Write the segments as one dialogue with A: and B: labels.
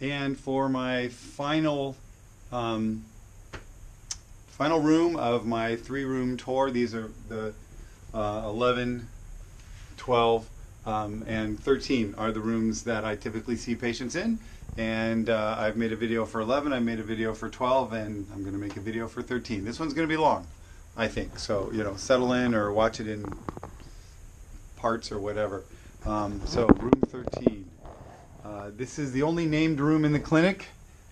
A: And for my um, final room of my 3-room tour, these are the 11, 12, and 13 are the rooms that I typically see patients in. And I've made a video for 11, I made a video for 12, and I'm going to make a video for 13. This one's going to be long, I think. So, settle in or watch it in parts or whatever. So, room 13. This is the only named room in the clinic,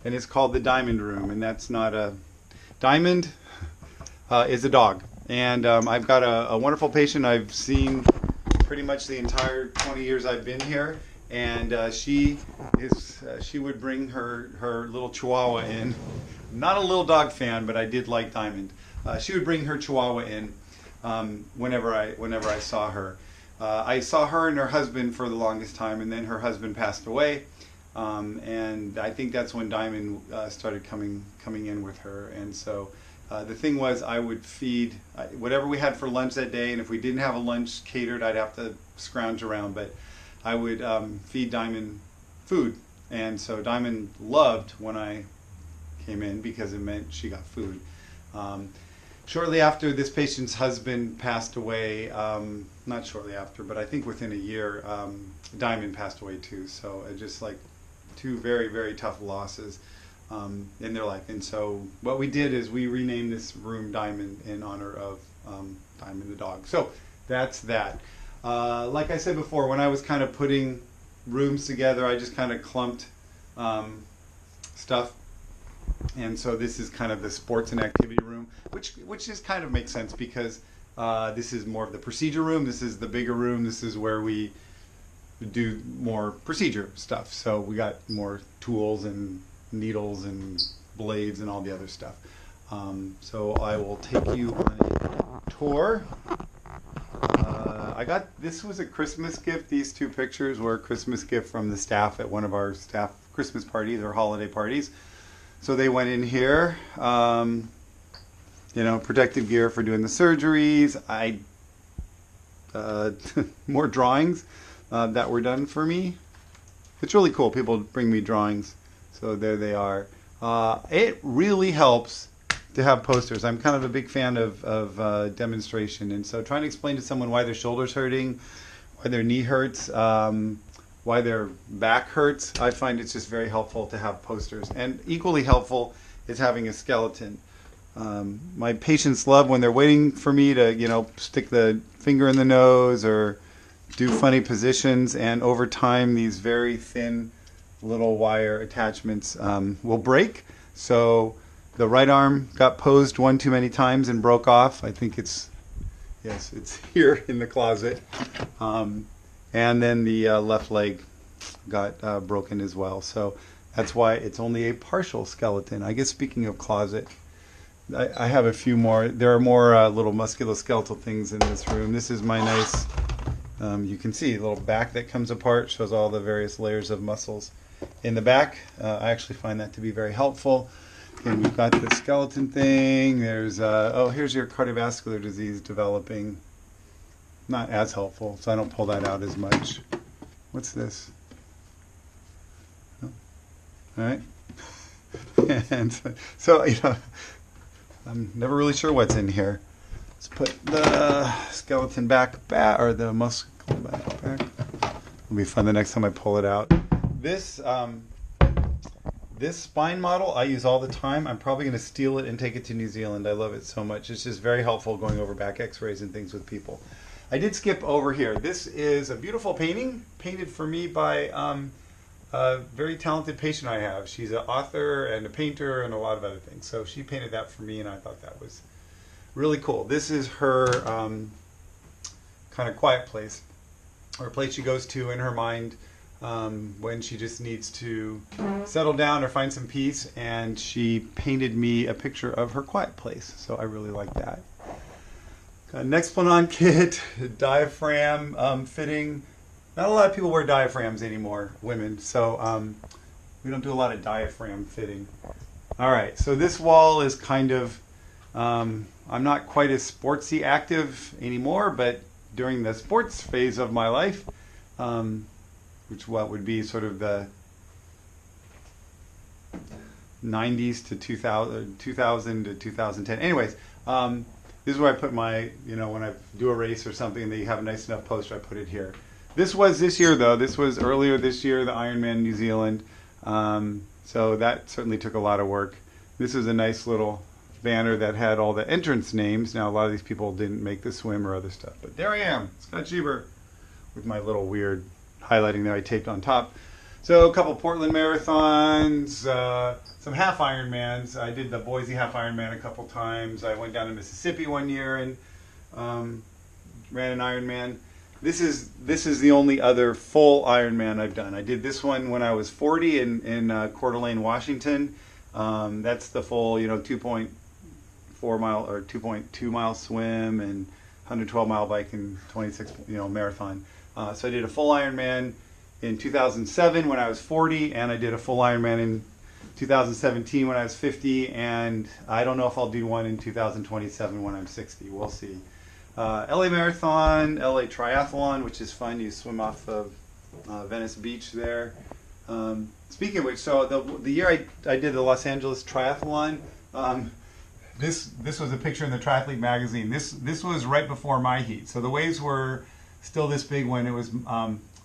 A: and it's called the Diamond Room. And that's not a diamond, is a dog. And I've got a wonderful patient I've seen pretty much the entire 20 years I've been here. And she would bring her little Chihuahua in. I'm not a little dog fan, but I did like Diamond. She would bring her Chihuahua in whenever I saw her. I saw her and her husband for the longest time, and then her husband passed away. And I think that's when Diamond started coming in with her. And so the thing was, I would feed whatever we had for lunch that day, and if we didn't have a lunch catered, I'd have to scrounge around. But I would feed Diamond food, and so Diamond loved when I came in because it meant she got food. Shortly after this patient's husband passed away, not shortly after, but I think within a year, Diamond passed away too. So just like two very, very tough losses in their life. And so what we did is we renamed this room Diamond in honor of Diamond the dog. So that's that. Like I said before, when I was kind of putting rooms together, I just kind of clumped stuff. And so this is kind of the sports and activity room, which just kind of makes sense because this is more of the procedure room. This is the bigger room. This is where we do more procedure stuff. So we got more tools and needles and blades and all the other stuff. So I will take you on a tour. This was a Christmas gift. These two pictures were a Christmas gift from the staff at one of our staff Christmas parties or holiday parties. So they went in here, protective gear for doing the surgeries. More drawings that were done for me. It's really cool. People bring me drawings. So there they are. It really helps to have posters. I'm kind of a big fan of demonstration. And so trying to explain to someone why their shoulder's hurting, why their knee hurts, why their back hurts, I find it's just very helpful to have posters. And equally helpful is having a skeleton. My patients love when they're waiting for me to, stick the finger in the nose or do funny positions. And over time, these very thin little wire attachments will break. So the right arm got posed one too many times and broke off. I think it's here in the closet. And then the left leg got broken as well. So that's why it's only a partial skeleton. I guess speaking of closet, I have a few more. There are more little musculoskeletal things in this room. This is my nice, you can see, little back that comes apart, shows all the various layers of muscles in the back. I actually find that to be very helpful. And we've got the skeleton thing. There's, here's your cardiovascular disease developing. Not as helpful, so I don't pull that out as much. What's this? Oh. All right. And so, I'm never really sure what's in here. Let's put the skeleton back, or the muscle back. It'll be fun the next time I pull it out. This spine model I use all the time. I'm probably going to steal it and take it to New Zealand. I love it so much. It's just very helpful going over back x-rays and things with people. I did skip over here. This is a beautiful painting painted for me by a very talented patient I have. She's an author and a painter and a lot of other things. So she painted that for me, and I thought that was really cool. This is her kind of quiet place, or a place she goes to in her mind when she just needs to settle down or find some peace. And she painted me a picture of her quiet place. So I really like that. Got an Nexplanon kit, diaphragm fitting. Not a lot of people wear diaphragms anymore, women, so we don't do a lot of diaphragm fitting. All right, so this wall is kind of, I'm not quite as sportsy active anymore, but during the sports phase of my life, which what would be sort of the 90s to 2000 to 2010. Anyways, this is where I put my, when I do a race or something, they have a nice enough poster, I put it here. This was this year, though. This was earlier this year, the Ironman New Zealand. So that certainly took a lot of work. This is a nice little banner that had all the entrance names. Now, a lot of these people didn't make the swim or other stuff. But there I am, Scott Schieber, with my little weird highlighting there I taped on top. So a couple Portland marathons, some half Ironmans. I did the Boise half Ironman a couple times. I went down to Mississippi one year and ran an Ironman. This is the only other full Ironman I've done. I did this one when I was 40 in Coeur d'Alene, Washington. That's the full, 2.4 mile or 2.2 mile swim and 112 mile bike and 26, marathon. So I did a full Ironman in 2007 when I was 40, and I did a full Ironman in 2017 when I was 50, and I don't know if I'll do one in 2027 when I'm 60. We'll see. LA Marathon, LA Triathlon, which is fun. You swim off of Venice Beach there. Speaking of which, so the year I did the Los Angeles Triathlon, this was a picture in the Triathlete magazine. This was right before my heat, so the waves were still this big when it was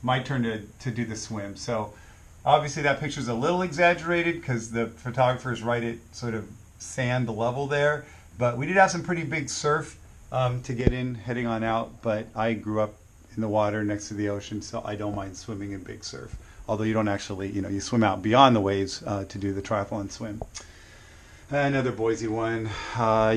A: my turn to do the swim. So obviously that picture's a little exaggerated because the photographer's right at sort of sand level there, but we did have some pretty big surf to get in heading on out, but I grew up in the water next to the ocean, so I don't mind swimming in big surf. Although you don't actually, you swim out beyond the waves to do the triathlon swim. Another Boise one,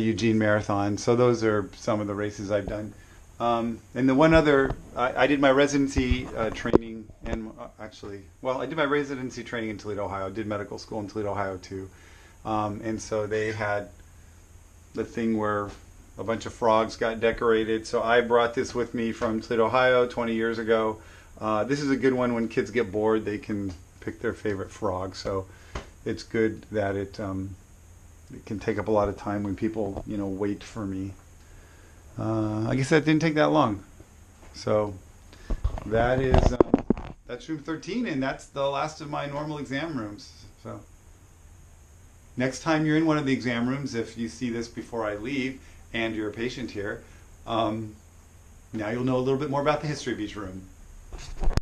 A: Eugene Marathon. So those are some of the races I've done. And the one other, I did my residency training, and I did my residency training in Toledo, Ohio. I did medical school in Toledo, Ohio too. And so they had the thing where a bunch of frogs got decorated. So I brought this with me from Toledo, Ohio 20 years ago. This is a good one when kids get bored, they can pick their favorite frog. So it's good that it can take up a lot of time when people, wait for me. I guess that didn't take that long. So that is that's room 13, and that's the last of my normal exam rooms. So next time you're in one of the exam rooms, if you see this before I leave and you're a patient here, now you'll know a little bit more about the history of each room.